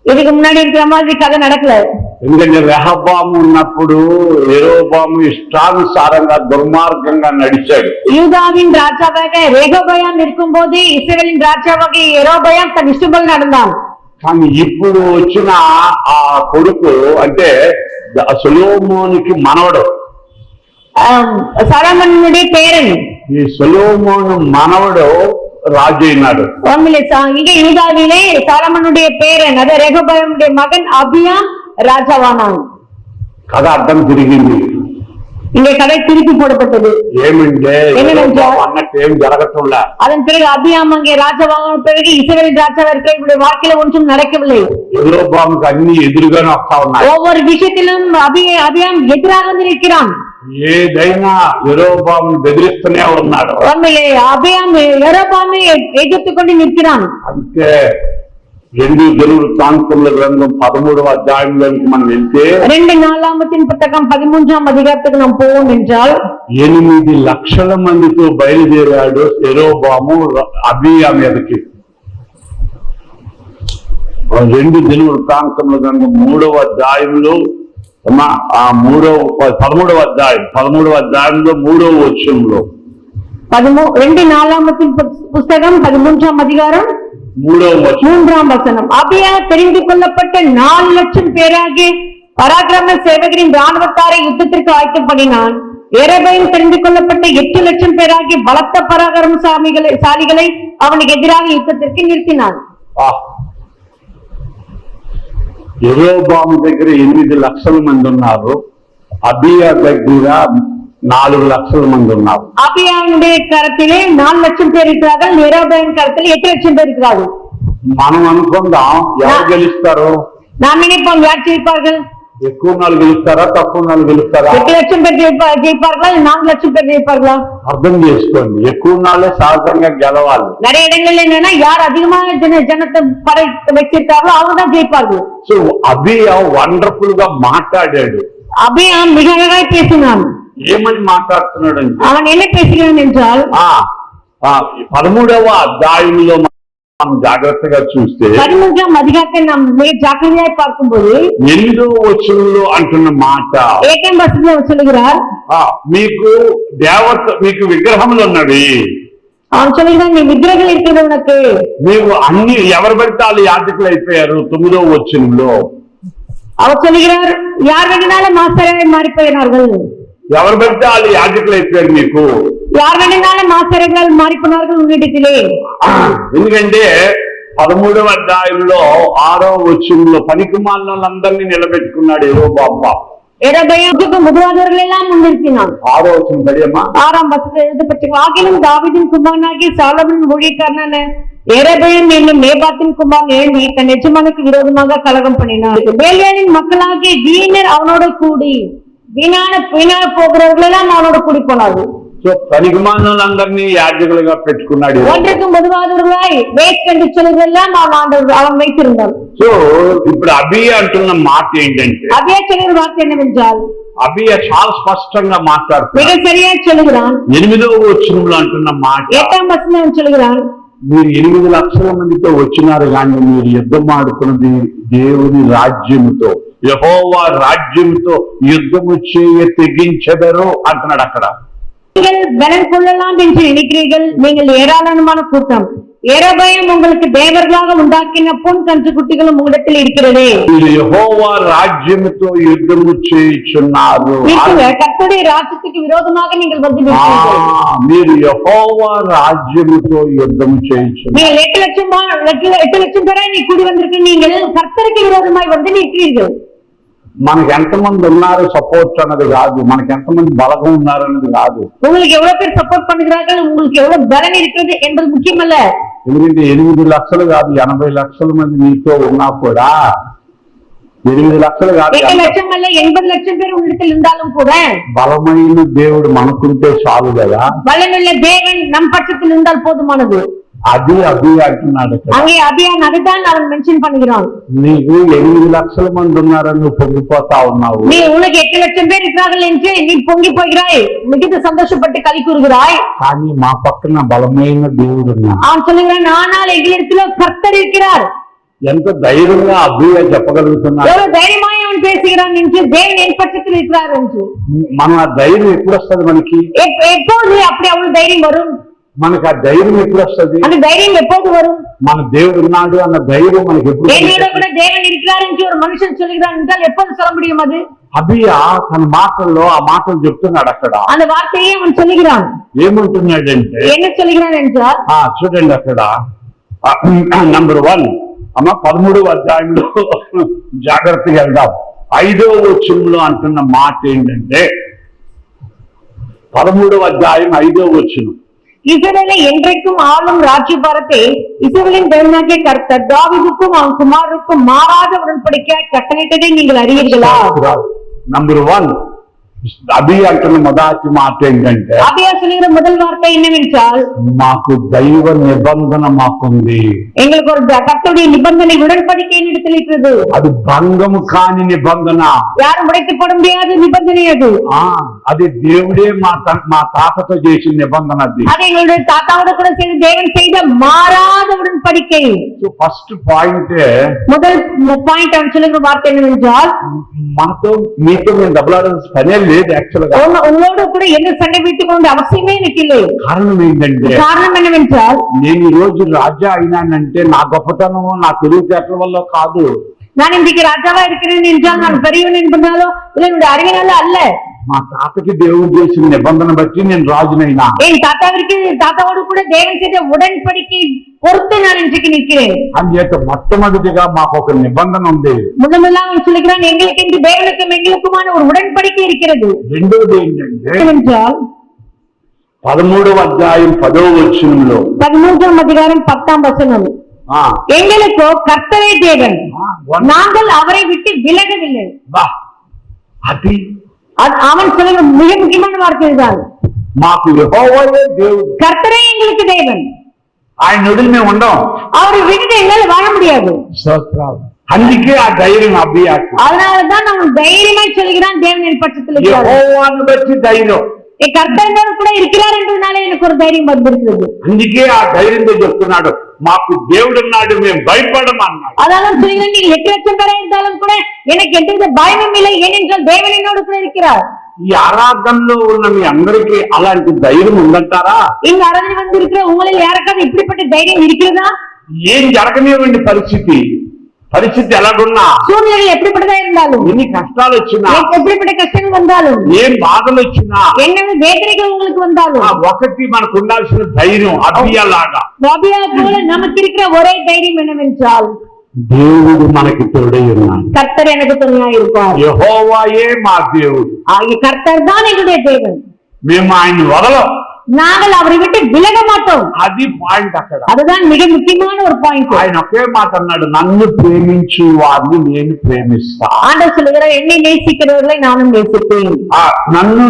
[SPEAKER 2] இதுக்கு முன்னாடி இருக்கிற மாதிரி கதை நடக்கல.
[SPEAKER 1] ఎందుకంటే రెహబాము ఉన్నప్పుడు యెరొబాము ఇష్టానుసారంగా దుర్మార్గంగా నడిచాడు.
[SPEAKER 2] யூதாவின் ராஜாவாக ரெகோபயாம் இருக்கும் போது இஸ்ரவேலின் ராஜாவாக யெரொபயாம் தன் இஷ்டப்படி நடந்தான்.
[SPEAKER 1] కానీ ఇప్పుడు వచ్చిన ఆ కొడుకు అంటే సొలొమోనుకి మనవడు,
[SPEAKER 2] சாலமோனுடைய பேரன்,
[SPEAKER 1] ఈ సొలొమోను మనవడు రాజు అయినాడు.
[SPEAKER 2] இங்கே யூதாவிலே சாலமோனுடைய பேரன் அத ரெகோபயாமுடைய மகன் அபியாம் ராஜாவானான்.
[SPEAKER 1] కథ అర్థం తిరిగింది.
[SPEAKER 2] இங்கே கதை திருப்பி போடப்பட்டது.
[SPEAKER 1] ఏమంటే అన్నట్టు ఏం జరగట్లే.
[SPEAKER 2] அதன் பிறகு அபியாம் அங்கே ராஜாவான பிறகு இஸ்ரவேல் ராஜாவா இருக்கிற இவருடைய வாழ்க்கையில ஒன்றும் நடக்கவில்லை.
[SPEAKER 1] యెరొబాముకు అన్ని ఎదురుగానే వస్తా ఉన్నాయి.
[SPEAKER 2] ஒவ்வொரு விஷயத்திலும் அபியாம் எதிராக நிற்கிறான்.
[SPEAKER 1] ఏదైనా యెరొబామును బెదిరిస్తూనే ఉన్నాడు.
[SPEAKER 2] உண்மையிலே அபியாம் யெரொபாமை எதிர்த்து கொண்டு நிற்கிறான்.
[SPEAKER 1] అంతే 2 దినవృత్తాంతముల గ్రంథం 13వ అధ్యాయంలోకి మనం వెళ్తే,
[SPEAKER 2] 2 நாளாகமத்தின் புத்தகம் 13ஆம் அதிகாரத்துக்கு நாம் போவோம் என்றால்,
[SPEAKER 1] 8 లక్షల మందితో బయలుదేరాడు యెరొబాము అబియా మీదకి. 2 దినవృత్తాంతముల గ్రంథం 3వ అధ్యాయంలో 13వ అధ్యాయంలో 3వ వచనంలో,
[SPEAKER 2] 2 நாளாகமத்தின் புத்தகம் 13ஆம் அதிகாரம் 3ஆம் வசனம், அபியா தெரிந்து கொள்ளப்பட்ட 4 லட்சம் பேராகிய பராக்கிரம சேவகரின் ராணுவத்தாரை யுத்தத்திற்கு ஆயத்தம் பண்ணினான். யெரொபெயாம் தெரிந்து கொள்ளப்பட்ட 8 லட்சம் பேராகிய பலத்த பராக்கிரமசாலிகளை அவனுக்கு எதிராக யுத்தத்திற்கு நிறுத்தினான்.
[SPEAKER 1] యెరొబాము దగ్గర 8 లక్షల మంది ఉన్నారు. అబియా దగ్గర 4 లక్షల మంది ఉన్నారు.
[SPEAKER 2] அபியாவுடைய கரத்திலே 4 லட்சம் பேர் இருக்கிறார்கள். யெரொபெயாம் கரத்திலே 8 லட்சம் பேர் இருக்கிறார்கள்.
[SPEAKER 1] మనం అనుకుందాం ఎవరు గెలుస్తారు?
[SPEAKER 2] நாம் நினைப்போம் யார் ஜெயிப்பார்கள்?
[SPEAKER 1] ఎక్కువ నాలు గెలుస్తారా, తక్కువ నాలు గెలుస్తారా?
[SPEAKER 2] 8 லட்சம் பேர் ஜெயிப்பார்களா, 4 லட்சம் பேர் ஜெயிப்பார்களா?
[SPEAKER 1] అర్థం చేసుకోండి, ఎక్కువ నాలే సహజంగా గెలవాలి.
[SPEAKER 2] நிறைய இடங்கள்ல என்னன்னா யார் அதிகமாக ஜனத்தை படை வச்சிருக்காங்களோ அவங்க தான் ஜெயிப்பார்கள்.
[SPEAKER 1] సో అబియా వండర్ఫుల్ గా మాట్లాడాడు.
[SPEAKER 2] அபியாம் மிக அழகாய் பேசினான்.
[SPEAKER 1] ఏమని మాట్లాడుతున్నాడు అంటే,
[SPEAKER 2] அவன் என்ன பேசுகிறான் என்றால்,
[SPEAKER 1] 13వ అధ్యాయంలో మనం జాగ్రత్తగా చూస్తే
[SPEAKER 2] 13ஆம் அதிகாரத்தை நாம் மிக ஜாக்கிரதையாய் பார்க்கும்போது
[SPEAKER 1] 8వ వచనంలో అంటున్న మాట,
[SPEAKER 2] 8ஆம் வசனத்தில் சொல்லுகிறார்,
[SPEAKER 1] మీకు విగ్రహములు ఉన్నవి.
[SPEAKER 2] அவன் சொல்லுகிறான், நீ நிద్రகள் இருக்கிறது உனக்கு.
[SPEAKER 1] నీవు అన్ని ఎవరు పడితే వాళ్ళు యాజకులు అయిపోయారు. 9వ వచనంలో
[SPEAKER 2] அவர் சொல்லுகிறார், யார் வேண்டினாலும் ஆசாரியராய் மாறி போயினார்கள்.
[SPEAKER 1] ఎవరు పడితే వాళ్ళు యాజకులు అయిపోయారు నీకు.
[SPEAKER 2] யார் வேண்டினாலும் ஆசாரியர்கள் மாறி போனார்கள் உன்னிடத்திலே.
[SPEAKER 1] ఎందుకంటే 13వ అధ్యాయంలో 6వ వచనంలో పనికిమాలినోళ్ళందరినీ నిలబెట్టుకున్నాడు యెహోవా.
[SPEAKER 2] எரபயாமுக்கு முதலாதவர்கள் எல்லாம் முன்னிறுத்தினான்.
[SPEAKER 1] 6వ వచనం படியమ్మా.
[SPEAKER 2] 6ஆம் வசனத்தில் எழுதப்பட்டிருக்கிறது, ஆகிலும் தாவீதின் குமாரனாகிய சாலொமோன் ஊழியக்காரனான எரபயாம் என்னும் நேபாத்தின் குமாரன் எழும்பி தன் எஜமானுக்கு விரோதமாக கலகம் பண்ணினார். பேலியாளின் மக்களாகிய வீணர் அவனோட கூடி வீணாக போகிறவர்கள் எல்லாம் அவனோட கூடி போனார்கள்.
[SPEAKER 1] సో పనికిమాలినోళ్ళందరినీ యాజకులుగా పెట్టుకున్నాడు.
[SPEAKER 2] ஒன்றுக்கு முதலாதவர்களாய் வேஸ்ட் என்று சொல்லுவதெல்லாம் அவன் வைத்திருந்தான்.
[SPEAKER 1] సో ఇప్పుడు అబియ అంటున్న మాట ఏంటంటే,
[SPEAKER 2] அபியா சொல்லுகிற வார்த்தை என்னவென்றால்,
[SPEAKER 1] అబియ చాలా స్పష్టంగా మాట్లాడుతున్నాడు.
[SPEAKER 2] மிக சரியா சொல்லுகிறான்.
[SPEAKER 1] 8వ వచనంలో అంటున్న మాట,
[SPEAKER 2] 8ஆம் வசனம் சொல்லுகிறான்,
[SPEAKER 1] మీరు 8 లక్షల మందితో వచ్చినారు కానీ మీరు యుద్ధం ఆడుతున్నది దేవుని రాజ్యముతో, యెహోవా రాజ్యముతో యుద్ధము చేయ తెగించెదరు అంటున్నాడు అక్కడ.
[SPEAKER 2] நீங்கள் பலன் கொள்ளலாம் என்று நினைக்கிறீர்கள், நீங்கள் ஏராளமான கூட்டம். எரபயாம் உங்களுக்கு தேவர்களாக உண்டாக்கின பொன் கன்று குட்டிகளும் உங்களிடத்தில் இருக்கிறதே.
[SPEAKER 1] యెహోవా రాజ్యముతో యుద్ధము చేయుచున్నారు.
[SPEAKER 2] கர்த்தருடைய ராஜ்யத்துக்கு விரோதமாக நீங்கள் வந்து நிற்கிறீர்கள்.
[SPEAKER 1] మీరు యెహోవా రాజ్యముతో యుద్ధము చేయుచున్నారు.
[SPEAKER 2] நீங்கள் 8 லட்சம் பேரை நீ கூடி வந்திருக்க, நீங்கள் கர்த்தருக்கு விரோதமாய் வந்து நிற்கிறீர்கள்.
[SPEAKER 1] మనకి ఎంతమంది ఉన్నారు సపోర్ట్ అన్నది కాదు, మనకి ఎంతమంది బలగం ఉన్నారు అన్నది కాదు.
[SPEAKER 2] உங்களுக்கு எவ்வளவு பேர் சப்போர்ட் பண்ணுகிறார்கள், உங்களுக்கு எவ்வளவு பலன் இருக்கிறது என்பது முக்கியமல்ல.
[SPEAKER 1] ఎందుకంటే 8 లక్షలు కాదు 80 లక్షల మంది నీతో ఉన్నా కూడా, 8 లక్షలు కాదు
[SPEAKER 2] 8 லட்சம் அல்ல 80 லட்சம் பேர் உன்னிடத்தில் இருந்தாலும் கூட,
[SPEAKER 1] బలమైన దేవుడు మనకుంటే చాలు కదా.
[SPEAKER 2] பலனுள்ள தேவன் நம் பட்சத்தில் இருந்தால் போதுமானது.
[SPEAKER 1] అది అభి అంటున్నాడు.
[SPEAKER 2] அங்கே அபியான் அதுதான் அவன் மென்ஷன் பண்ணுகிறான்.
[SPEAKER 1] నీకు 8 లక్షల మంది ఉన్నారని నువ్వు పొంగిపోతా ఉన్నావు.
[SPEAKER 2] நீ உனக்கு 8 லட்சம் பேர் இருக்கிறார்கள் என்று நீ பொங்கி போகிறாய், மிகுந்த சந்தோஷப்பட்டு களி கூறுகிறாய்.
[SPEAKER 1] కానీ మా పక్కన బలమైన దేవుడు ఉన్నాడు.
[SPEAKER 2] அவன் சொல்லுகிறான், ஆனால் எங்களிடத்தில் கர்த்தர் இருக்கிறார்.
[SPEAKER 1] ఎంత ధైర్యంగా అభిగా చెప్పగలుగుతున్నాడు.
[SPEAKER 2] எவ்வளவு தைரியமாய் அவன் பேசுகிறான் என்று, தேவன் என் பட்சத்தில் இருக்கிறார் என்று.
[SPEAKER 1] మన ఆ ధైర్యం ఎప్పుడు వస్తుంది మనకి?
[SPEAKER 2] எப்போது அப்படி அவ்வளவு தைரியம் வரும்?
[SPEAKER 1] మనకు ఆ ధైర్యం ఎప్పుడు వస్తుంది?
[SPEAKER 2] அந்த தைரியம் எப்போது வரும்?
[SPEAKER 1] మన దేవుడు ఉన్నాడు అన్న ధైర్యం మనకి ఎప్పుడు?
[SPEAKER 2] என்னோட கூட தேவன் இருக்கிறார் என்று ஒரு மனுஷன் சொல்கிறான் என்றால் எப்போது சொல்ல முடியும் அது?
[SPEAKER 1] అబియా తన మాటల్లో ఆ మాటలు చెప్తున్నాడు అక్కడ.
[SPEAKER 2] அந்த வார்த்தையை அவன் சொல்லுகிறான்.
[SPEAKER 1] ఏమంటున్నాడంటే,
[SPEAKER 2] என்ன சொல்லுகிறான் என்றால்,
[SPEAKER 1] చూడండి అక్కడ నంబర్ 1 అమ్మ 13వ అధ్యాయంలో జాగ్రత్తగా వెళ్దాం. 5వ వచనంలో అంటున్న మాట ఏంటంటే, 13వ అధ్యాయం 5వ వచనం,
[SPEAKER 2] இஸ்ரவேலை என்றைக்கும் ஆளும் ராஜ்யபாரத்தை இஸ்ரவேலின் தேவனாகிய கர்த்தர் தாவீதுக்கும் அவன் குமாரருக்கும் மாறாத உடன்படிக்கையாய் கட்டளையிட்டதை நீங்கள் அறிவீர்களா?
[SPEAKER 1] నంబర్ 1 అభి అంటున్న మొదటి మాట ఏంటంటే,
[SPEAKER 2] அபியா சொல்லுகிற முதல் வார்த்தை என்னவென்றால்,
[SPEAKER 1] మాకు దైవ నిబంధన మాకుంది.
[SPEAKER 2] எங்களுக்கு ஒரு கர்த்தருடைய நிபந்தனை உடன்படிக்கை என்னிடத்தில் இருக்கிறது.
[SPEAKER 1] అది భంగము కాని నిబంధన,
[SPEAKER 2] யாரும் உடைத்து போட முடியாத நிபந்தனை அது.
[SPEAKER 1] అది దేవుడే మా తాతతో చేసిన నిబంధన.
[SPEAKER 2] அது எங்களுடைய தாத்தாவோட கூட செய்து தேவன் செய்த மாறாத உடன்படிக்கை.
[SPEAKER 1] ఫస్ట్ పాయింట్,
[SPEAKER 2] முதல் பாயிண்ட் அவன் சொல்லுகிற வார்த்தை என்னவென்றால்,
[SPEAKER 1] మనతో మీతో మేము డబ్బులాడాల్సిన పనే లేదు యాక్చువల్ గా.
[SPEAKER 2] உங்களோட கூட என்ன சண்டை வைத்துக் கொண்டு அவசியமே எனக்கு இல்லை.
[SPEAKER 1] కారణం ఏంటంటే,
[SPEAKER 2] காரணம் என்னவென்றால்,
[SPEAKER 1] నేను ఈ రోజు రాజా అయినానంటే నా గొప్పతనం నా తెలివితేటల వల్ల కాదు.
[SPEAKER 2] நான் இன்றைக்கு ராஜாவா இருக்கிறேன் என்றால் நான் பெரியவன் என்பதாலோ இல்லை என்னுடைய அறிவினாலோ அல்ல.
[SPEAKER 1] మా తాతకి దేవుడు చేసిన నిబంధన బట్టి నేను రాజునైనా.
[SPEAKER 2] என் தாத்தாவோடு கூட தேவன் செய்த உடன்படிக்கை பொறுத்து நான் இன்றைக்கு நிற்கிறேன்.
[SPEAKER 1] అందుచేత మొట్టమొదటిగా మాకు ఒక నిబంధన ఉంది.
[SPEAKER 2] முதல்ல அவன் சொல்லுகிறான், எங்களுக்கு என்று தேவனுக்கும் எங்களுக்குமான ஒரு உடன்படிக்கை இருக்கிறது.
[SPEAKER 1] రెండోది ఏంటంటే,
[SPEAKER 2] என்றால்
[SPEAKER 1] 13వ అధ్యాయం 10వ వచనంలో,
[SPEAKER 2] 13ஆம் அதிகாரம் 10ஆம் வசனம், எங்களுக்கோ கர்த்தரே தேவன், நாங்கள் அவரை விட்டு விலகவில்லை.
[SPEAKER 1] అది
[SPEAKER 2] அவன் சொல்லுகிற மிக முக்கியமான வார்த்தை தான்,
[SPEAKER 1] మాకు యెహోవాయే దేవుడు,
[SPEAKER 2] கர்த்தரே எங்களுக்கு தேவன்.
[SPEAKER 1] ఆయన వదిలి మేము ఉండం.
[SPEAKER 2] அவரை விட்டு எங்களால் வாழ முடியாது.
[SPEAKER 1] అందుకే ఆ ధైర్యం అభియాకి.
[SPEAKER 2] அதனாலதான் அவன் தைரியமாய் சொல்கிறான், தேவன் என் பட்சத்தில் இருக்கிறார்.
[SPEAKER 1] యెహోవాను బట్టి ధైర్యం,
[SPEAKER 2] என் கர்த்தர் கூட இருக்கிறார் என்றதுனால எனக்கு ஒரு தைரியம் வந்திருக்கிறது.
[SPEAKER 1] అందుకే ఆ ధైర్యంతో చెప్తున్నాడు, మాకు దేవుడు ఉన్నాడు, మేము భయపడమన్నాడు.
[SPEAKER 2] அதனால சொல்கிறேன், நீங்க 8 லட்சம் பேரா இருந்தாலும் கூட எனக்கு எந்தவித பயமும் இல்லை, ஏனென்றால் தேவன் என்னோடு கூட இருக்கிறார்.
[SPEAKER 1] ఈ ఆరాధనలో ఉన్న మీ అందరికీ అలాంటి ధైర్యం ఉందంటారా?
[SPEAKER 2] இங்க அரங்கி வந்திருக்கிற உங்களில் யாருக்காவது இப்படிப்பட்ட தைரியம் இருக்கிறதா?
[SPEAKER 1] ఏం జరగనివ్వండి పరిస్థితి ఎలాగున్నా,
[SPEAKER 2] சூழ்நிலைகள் எப்படிப்பட்டதா இருந்தாலும்,
[SPEAKER 1] ఎన్ని కష్టాలు వచ్చినా,
[SPEAKER 2] எப்படிப்பட்ட கஷ்டங்கள் வந்தாலும்,
[SPEAKER 1] ఏం బాధలు వచ్చినా,
[SPEAKER 2] என்ன வேதனைகள் உங்களுக்கு வந்தாலும்,
[SPEAKER 1] ఒకటి మనకు ఉండాల్సిన ధైర్యం అభియాలాగా,
[SPEAKER 2] அபியா போல நமக்கு இருக்கிற ஒரே தைரியம் என்னவென்றால்,
[SPEAKER 1] దేవుడు మనకి తోడై ఉన్నాడు.
[SPEAKER 2] கர்த்தர் எனக்கு துணையா இருப்பார்.
[SPEAKER 1] యెహోవాయే మా దేవుడు.
[SPEAKER 2] கர்த்தர் தான் என்னுடைய தேவன்.
[SPEAKER 1] మేము ఆయన్ని వదలం,
[SPEAKER 2] நாங்கள் அவரை விட்டு விலக மாட்டோம்.
[SPEAKER 1] అది పాయింట్ అక్కడ.
[SPEAKER 2] அதுதான் மிக முக்கியமான ஒரு பாயிண்ட்.
[SPEAKER 1] ఆయన ఒకే మాట అన్నాడు, నన్ను ప్రేమించు వారిని నేను ప్రేమిస్తా.
[SPEAKER 2] ஆண்டவர் சொல்லுகிறார், என்னை நேசிக்கிறவர்களை நானும் நேசிப்பேன்.
[SPEAKER 1] నన్ను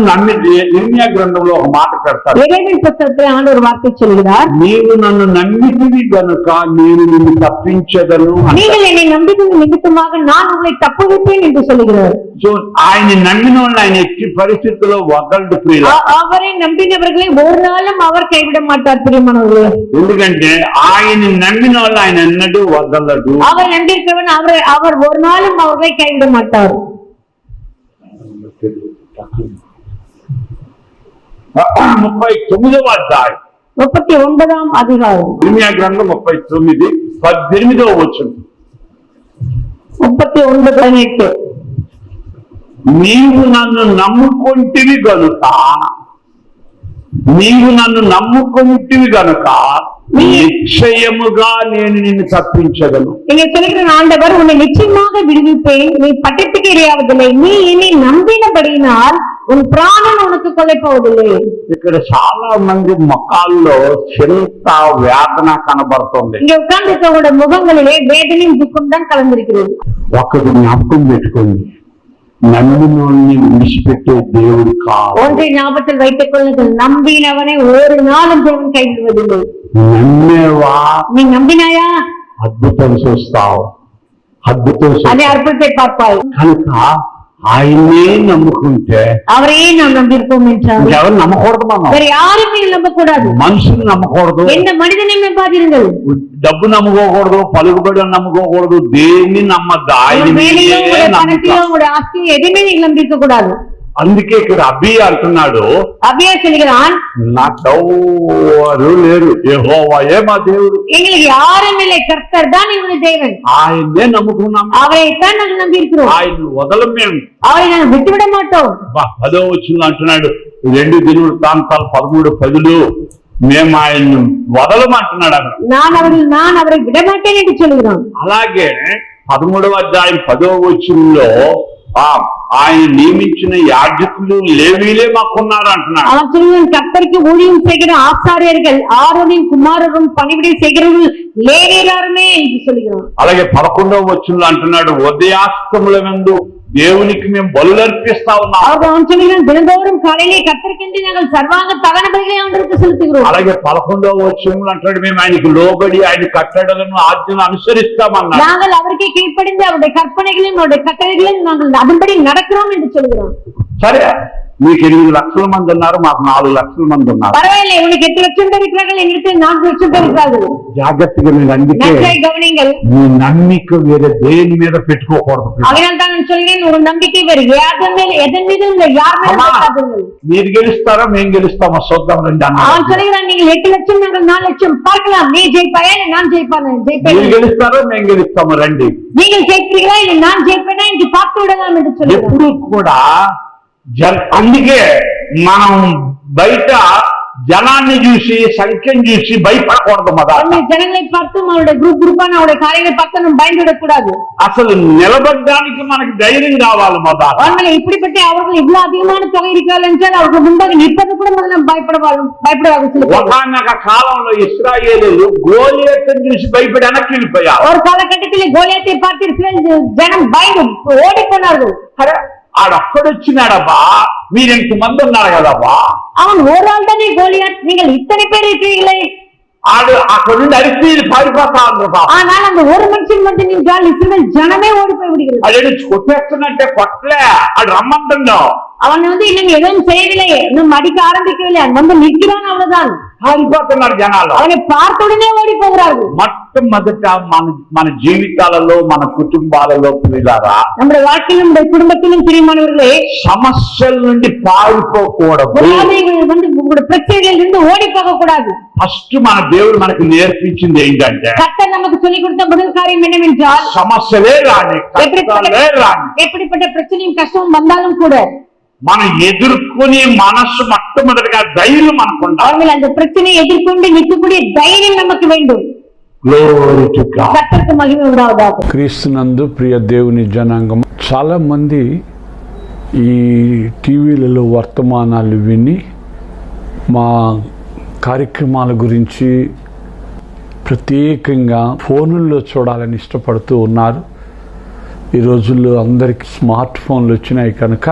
[SPEAKER 1] ఇర్మియా గ్రంథంలో ఒక మాట పెడతాడు.
[SPEAKER 2] எரேமியா புத்தகத்தில் ஆண்டவர் வார்த்தை சொல்கிறார்,
[SPEAKER 1] నీవు నన్ను నమ్మితివి గనుక నేను నిన్ను తప్పించదను.
[SPEAKER 2] நீங்கள் என்னை நம்பிக்கை நிமித்தமாக நான் உங்களை தப்புவிப்பேன் என்று சொல்லுகிறார்.
[SPEAKER 1] సో ఆయన నమ్మిన వాళ్ళు ఆయన ఎట్టి పరిస్థితుల్లో వదలడు ప్రియుల.
[SPEAKER 2] அவரை நம்பினவர்களை ஒரு நாளும் அவர் கைவிட மாட்டார் பிரியமானவர்களே.
[SPEAKER 1] ఎందుకంటే ఆయన నమ్మిన వాళ్ళు ఆయన ఎన్నడూ వదలడు.
[SPEAKER 2] அவர் நம்பியிருக்கிறவன் அவர் ஒரு நாளும் அவர்களை கைவிட மாட்டார்.
[SPEAKER 1] 39వ అధ్యాయం
[SPEAKER 2] 39వ అధ్యాయం
[SPEAKER 1] ఇర్మియా గ్రంథం 39:18 వచనం.
[SPEAKER 2] 39:18
[SPEAKER 1] నీవు నన్ను నమ్ముకొంటివి గనుక నిశ్చయముగా నేను నిన్ను తప్పించగలను.
[SPEAKER 2] இங்கே சொல்லுகிற ஆண்டவர், உன்னை நிச்சயமாக விடுவிப்பேன், நீ பட்டத்துக்கு இரையாவதில்லை, நீ என்னை நம்பினபடியினால் உன் பிராணன் உனக்கு கொலைపోవதில்லை.
[SPEAKER 1] ఇక్కడ చాలా మంది ముఖాల్లో చింత వేదన కనబడుతుంది.
[SPEAKER 2] இங்க உட்கார்ந்திருக்கிறவங்களோட முகங்களிலே வேதனையும் துக்கம் தான் கலந்திருக்கிறது.
[SPEAKER 1] ఒకటి జ్ఞాపకం పెట్టుకోండి, నమ్మినోడిని విడిచిపెట్టే దేవుడు కాదు.
[SPEAKER 2] ஒன்றை ஞாபகத்தில் வைத்துக் கொள்ளுங்கள், நம்பினவனை ஒரு நாளும் தேவன் கைவிடுவதில்லை.
[SPEAKER 1] నమ్మేవా?
[SPEAKER 2] நீ நம்பினாயா?
[SPEAKER 1] అద్భుతం చూస్తావు,
[SPEAKER 2] அதே அற்புதத்தை பார்ப்பாய்.
[SPEAKER 1] కనుక ఆయనే నమ్ముకుంటే
[SPEAKER 2] அவரையே நாம் நம்பியிருப்போம் என்றால்
[SPEAKER 1] ఎవరు నమ్మకూడదు, మనం
[SPEAKER 2] வேற யாரும் நீங்கள் நம்பக்கூடாது.
[SPEAKER 1] మనుషులు నమ్మకూడదు,
[SPEAKER 2] எந்த மனிதனையும் நம்பாதீர்கள்.
[SPEAKER 1] డబ్బు నమ్ముకోకూడదు, పలుకుబడి నమ్ముకోకూడదు, దేన్ని నమ్మద్దు, ఆయన
[SPEAKER 2] உங்களுடைய ஆஸ்தியை எதுவுமே நீங்கள் நம்பிக்க கூடாது.
[SPEAKER 1] అందుకే ఇక్కడ అబియా అంటున్నాడు,
[SPEAKER 2] அபியா சொல்கிறான்,
[SPEAKER 1] నాకెవ్వరు లేరు, యెహోవాయే మా దేవుడు,
[SPEAKER 2] எங்களுக்கு யாரும் இல்லை, கர்த்தர் தான் எங்களுடைய தேவன்,
[SPEAKER 1] ఆయన్నే నమ్ముకున్నాం,
[SPEAKER 2] அவரைத்தான் நாங்கள் நம்பி இருக்கிறோம்,
[SPEAKER 1] ఆయన వదలం మేము,
[SPEAKER 2] அவரை நாங்கள் விட்டுவிட மாட்டோம்.
[SPEAKER 1] 10వ వచనంలో అంటున్నాడు, 2 దినవృత్తాంతాలు 13:10 మేము ఆయన్ని వదలమంటున్నాడు.
[SPEAKER 2] நான் அவரை விடமாட்டேன் என்று சொல்லுகிறோம்.
[SPEAKER 1] అలాగే 13వ అధ్యాయం 10వ వచనంలో ఆయన నియమించిన యాజకులు లేవీలే మాకున్నారు అంటున్నాడు.
[SPEAKER 2] அவன் சொல்லுவான், கர்த்தருக்கு ஊழியம் செய்கிற ஆசாரியர்கள் ஆரோனின் குமாரரும் பணிவிடை செய்கிறவர்கள் லேவியராருமே என்று சொல்லுகிறான்.
[SPEAKER 1] అలాగే 11వ వచనంలో అంటున్నాడు, ఉదయాస్తముల యందు దేవునికి మేము బలులర్పిస్తా ఉన్నాం.
[SPEAKER 2] அவன் சொல்லுகிறான், தினந்தோறும் காலையிலே கர்த்தருக்கென்று நாங்கள் சர்வாங்க தகன பலிகளை ஆண்டவருக்கு செலுத்துகிறோம்.
[SPEAKER 1] అలాగే 11వ వచనంలో అంటాడు, మేము ఆయనకు లోబడి ఆయన కట్టడలను ఆజ్ఞను అనుసరిస్తామన్నాడు.
[SPEAKER 2] நாங்கள் அவருக்கு கீழ்ப்படிந்து அவருடைய கற்பனைகளையும் அவருடைய கட்டளைகளையும் நாங்கள் அதன்படி நடக்கிறோம் என்று சொல்கிறோம்.
[SPEAKER 1] సరే, మీకు 8 లక్షల మంది ఉన్నారు, మాకు 4 లక్షల మంది ఉన్నారు,
[SPEAKER 2] பரவாயில்லை, உனக்கு 8 லட்சம் பேர் இருக்கிறார்கள், எங்களுக்கு 4 லட்சம் பேர் இருக்கிறார்கள்.
[SPEAKER 1] జాగ్రత్తగా మీరు అందుకే
[SPEAKER 2] கவனிங்கள்,
[SPEAKER 1] మీ నమ్మిక వేరే దేని మీద పెట్టుకోకూడదు.
[SPEAKER 2] அதனால் தான் நான் சொல்கிறேன், ஒரு நம்பிக்கை வேறு எதன் மீது இல்லை, யார் மீதும் வைக்காதீர்கள்.
[SPEAKER 1] మీరు గెలుస్తారో మేము గెలుస్తామో చూద్దాం రండి అన్న.
[SPEAKER 2] அவன் சொல்கிறான், நீங்கள் 8 லட்சம் நாங்கள் 4 லட்சம் பார்க்கலாம், நீ ஜெயிப்பாயா நான் ஜெயிப்பேன்.
[SPEAKER 1] మీరు గెలుస్తారో మేము గెలుస్తాము రండి.
[SPEAKER 2] நீங்கள் ஜெயிக்கிறீர்களா இல்லை நான் ஜெயிப்பேனா என்று பார்த்து விடலாம் என்று சொல்லுங்கள்.
[SPEAKER 1] ఎప్పుడు కూడా అందుకే మనం బయట జనాన్ని చూసి సంఖ్యను చూసి భయపడకూడదు.
[SPEAKER 2] జనங்களை பார்த்தும் அவருடைய குரூப்பான அவருடைய காரியங்களை பார்த்து நம்ம பயந்துவிடக்கூடாது.
[SPEAKER 1] అసలు నిలబడడానికి మనకి ధైర్యం కావాలి.
[SPEAKER 2] இப்படிப்பட்ட அவர்கள் இவ்வளவு அதிகமான தொகை இருக்கிறார்கள் என்றால் அவர்கள் முன்பாக நிற்பது கூட முதல்ல பயப்படுவார்கள்.
[SPEAKER 1] ఒకానొక కాలంలో ఇశ్రాయేలీయులు గోలియతుని చూసి భయపడి వెనక్కి వెళ్ళిపోయారు.
[SPEAKER 2] ஒரு காலகட்டத்தில் கோலியாத்தை பார்த்து இஸ்ரவேல் ஜனம் பயந்து ஓடிப்போனார்கள்.
[SPEAKER 1] ఆడొక్కడొచ్చినాడబ్బా, మీరు 8 మంది ఉన్నారు కదబ్బా,
[SPEAKER 2] அவன் ஒரு ஆள் தானே கோலியாத், நீங்கள் இத்தனை பேர் இருக்கிறீர்களே.
[SPEAKER 1] ఆడు అక్కడ నుండి అరిసి పారిపోతా ఉన్నారు పాపం.
[SPEAKER 2] ஆனால் அந்த ஒரு மனுஷன் வந்து நின்றால் இஸ்ரவேல் ஜனமே ஓடி போய் விடுகிறது.
[SPEAKER 1] అదేంటి కొట్టేస్తున్నట్టే కొట్టలే, ఆడు రమ్మంటున్నావు.
[SPEAKER 2] அவன் வந்து இன்னும் எதுவும் செய்யவில்லை, இன்னும் மடிக்க ஆரம்பிக்கவில்லை, அவன் வந்து நிற்கிறான், அவ்வளவுதான்.
[SPEAKER 1] పారిపోతున్నారు జనాలు.
[SPEAKER 2] அவனை பார்த்த உடனே ஓடி போகிறார்கள்.
[SPEAKER 1] మొట్టమొదట మన జీవితాలలో మన కుటుంబాలలో పిల్లారా,
[SPEAKER 2] நம்முடைய வாழ்க்கையிலும் நம்முடைய குடும்பத்திலும் பிரியமானவர்களே,
[SPEAKER 1] సమస్యల నుండి పారిపోకూడదు.
[SPEAKER 2] வந்து உங்களுடைய பிரச்சனைகளில் இருந்து ஓடி போக கூடாது.
[SPEAKER 1] ఫస్ట్ మన దేవుడు మనకు నేర్పించింది ఏంటంటే,
[SPEAKER 2] கர்த்தர் நமக்கு சொல்லிக் கொடுத்த முதல் காரியம் என்னவென்றால்,
[SPEAKER 1] సమస్యలే రాని కష్టాలే రాని
[SPEAKER 2] எப்படிப்பட்ட பிரச்சனையும் கஷ்டமும் வந்தாலும் கூட
[SPEAKER 1] మనం ఎదుర్కొని మనస్సు మొట్టమొదటిగా ధైర్యం అనుకుంటాం.
[SPEAKER 2] அவர்கள் அந்த பிரச்சனையை எதிர்கொண்டு நிற்கக்கூடிய தைரியம் நமக்கு வேண்டும்.
[SPEAKER 1] Glory to God.
[SPEAKER 2] கர்த்தருக்கு மகிமை உண்டாவதாக.
[SPEAKER 3] క్రీస్తునందు ప్రియ దేవుని జనాంగం, చాలా మంది ఈ టీవీలలో వర్తమానాలు విని మా కార్యక్రమాల గురించి ప్రత్యేకంగా ఫోనుల్లో చూడాలని ఇష్టపడుతూ ఉన్నారు. ఈ రోజుల్లో అందరికీ స్మార్ట్ ఫోన్లు వచ్చినాయి కనుక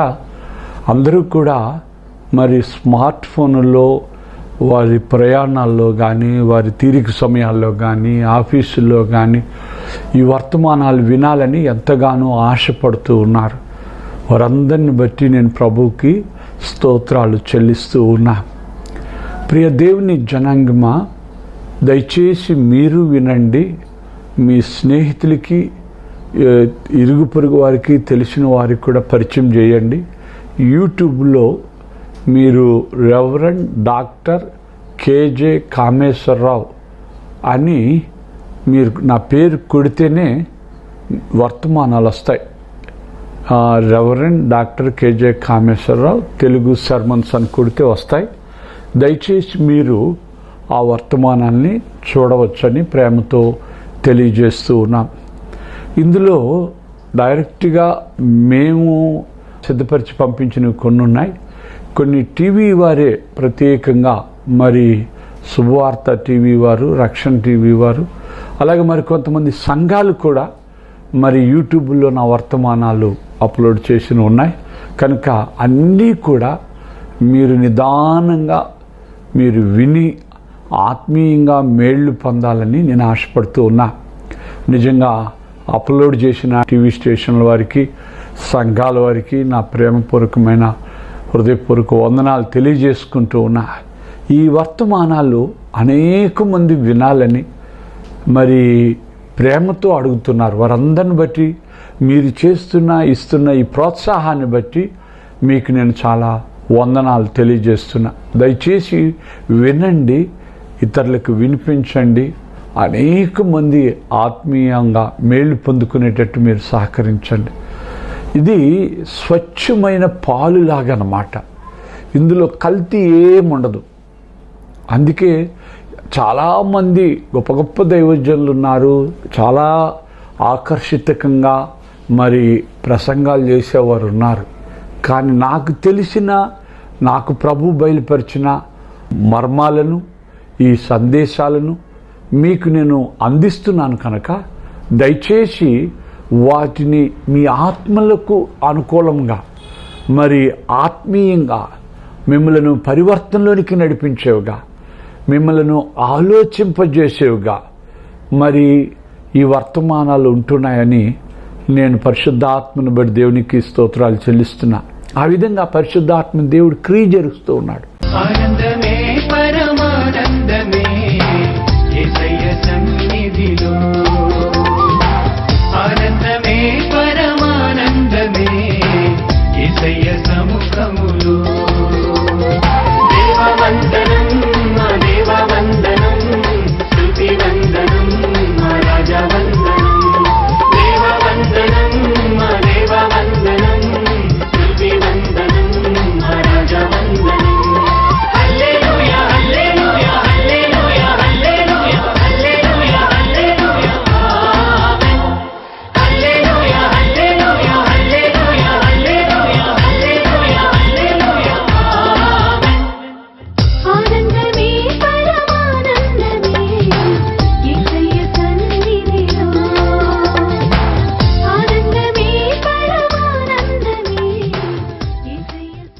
[SPEAKER 3] అందరూ కూడా మరి స్మార్ట్ ఫోన్లో వారి ప్రయాణాల్లో కానీ, వారి తీరిక సమయాల్లో కానీ, ఆఫీసుల్లో కానీ ఈ వర్తమానాలు వినాలని ఎంతగానో ఆశపడుతూ ఉన్నారు. వారందరిని బట్టి నేను ప్రభువుకి స్తోత్రాలు చెల్లిస్తూ ఉన్నా. ప్రియ దేవుని జనాంగమా, దయచేసి మీరు వినండి, మీ స్నేహితులకి, ఇరుగు పొరుగు వారికి, తెలిసిన వారికి కూడా పరిచయం చేయండి. యూట్యూబ్లో మీరు రెవరెండ్ డాక్టర్ కేజే కామేశ్వరరావు అని మీరు నా పేరు కొడితేనే వర్తమానాలు వస్తాయి. Reverend doctor KJ Kameswara Rao Telugu sermons అని కొడితే వస్తాయి. దయచేసి మీరు ఆ వర్తమానాన్ని చూడవచ్చని ప్రేమతో తెలియజేస్తూ ఉన్నాం. ఇందులో డైరెక్ట్గా మేము సిద్ధపరిచి పంపించినవి కొన్ని ఉన్నాయి. కొన్ని టీవీ వారే ప్రత్యేకంగా, మరి శుభవార్త టీవీ వారు, రక్షణ టీవీ వారు, అలాగే మరి కొంతమంది సంఘాలు కూడా మరి యూట్యూబ్లో నా వర్తమానాలు అప్లోడ్ చేసి ఉన్నాయి. కనుక అన్నీ కూడా మీరు నిదానంగా మీరు విని ఆత్మీయంగా మేళ్ళు పొందాలని నేను ఆశపడుతూ ఉన్నా. నిజంగా అప్లోడ్ చేసిన టీవీ స్టేషన్ల వారికి, సంఘాల వారికి నా ప్రేమపూర్వకమైన హృదయపూర్వక వందనాలు తెలియజేసుకుంటూ ఉన్నా. ఈ వర్తమానాలు అనేక మంది వినాలని మరి ప్రేమతో అడుగుతున్నారు. వారందరిని బట్టి, మీరు ఇస్తున్న ఈ ప్రోత్సాహాన్ని బట్టి మీకు నేను చాలా వందనాలు తెలియజేస్తున్నా. దయచేసి వినండి, ఇతరులకు వినిపించండి. అనేక మంది ఆత్మీయంగా మేలు పొందుకునేటట్టు మీరు సహకరించండి. ఇది స్వచ్ఛమైన పాలులాగా అన్నమాట. ఇందులో కల్తీ ఏముండదు. అందుకే చాలామంది గొప్ప గొప్ప దైవజనులు ఉన్నారు, చాలా ఆకర్షితకంగా మరి ప్రసంగాలు చేసేవారు ఉన్నారు. కానీ నాకు తెలిసిన, నాకు ప్రభు బయలుపరిచిన మర్మాలను, ఈ సందేశాలను మీకు నేను అందిస్తున్నాను కనుక దయచేసి వాటిని మీ ఆత్మలకు అనుకూలంగా, మరి ఆత్మీయంగా మిమ్మలను పరివర్తనలోనికి నడిపించేవిగా, మిమ్మలను ఆలోచింపజేసేవిగా మరి ఈ వర్తమానాలు ఉంటున్నాయని నేను పరిశుద్ధాత్మను బట్టి దేవునికి స్తోత్రాలు చెల్లిస్తున్నా. ఆ విధంగా పరిశుద్ధాత్మ దేవుడు క్రియ జరుస్తూ ఉన్నాడు.
[SPEAKER 4] ఆనందమే పరమానందమే యేసయ్య సన్నిధిలో, ఆనందమే పరమానందమే యేసయ్య సముఖములో, దేవమంత